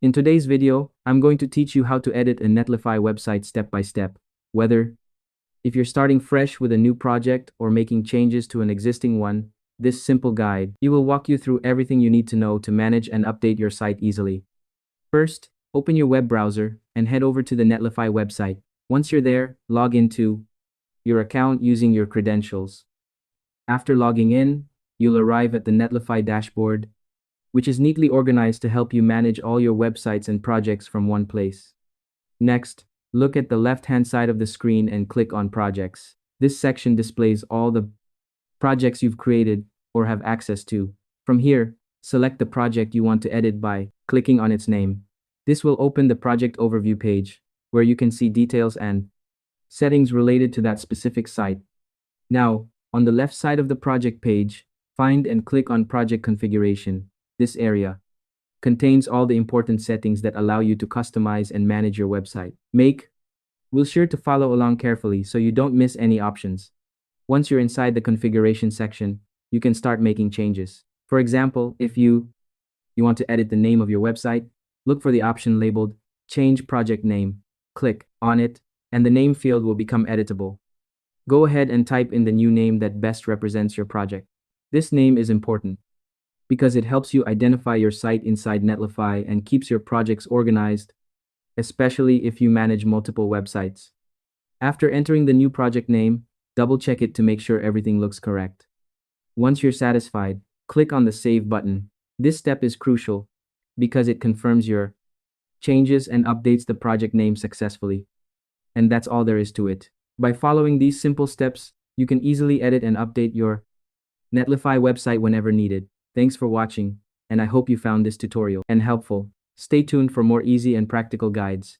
In today's video, I'm going to teach you how to edit a Netlify website step by step. Whether if you're starting fresh with a new project or making changes to an existing one, this simple guide will walk you through everything you need to know to manage and update your site easily. First, open your web browser and head over to the Netlify website. Once you're there, log into your account using your credentials. After logging in, you'll arrive at the Netlify dashboard, which is neatly organized to help you manage all your websites and projects from one place. Next, look at the left-hand side of the screen and click on Projects. This section displays all the projects you've created or have access to. From here, select the project you want to edit by clicking on its name. This will open the project overview page, where you can see details and settings related to that specific site. Now, on the left side of the project page, find and click on Project Configuration. This area contains all the important settings that allow you to customize and manage your website. We'll sure to follow along carefully so you don't miss any options. Once you're inside the configuration section, you can start making changes. For example, if you want to edit the name of your website, look for the option labeled Change Project Name. Click on it, and the name field will become editable. Go ahead and type in the new name that best represents your project. This name is important because it helps you identify your site inside Netlify and keeps your projects organized, especially if you manage multiple websites. After entering the new project name, double-check it to make sure everything looks correct. Once you're satisfied, click on the Save button. This step is crucial because it confirms your changes and updates the project name successfully. And that's all there is to it. By following these simple steps, you can easily edit and update your Netlify website whenever needed. Thanks for watching, and I hope you found this tutorial helpful. Stay tuned for more easy and practical guides.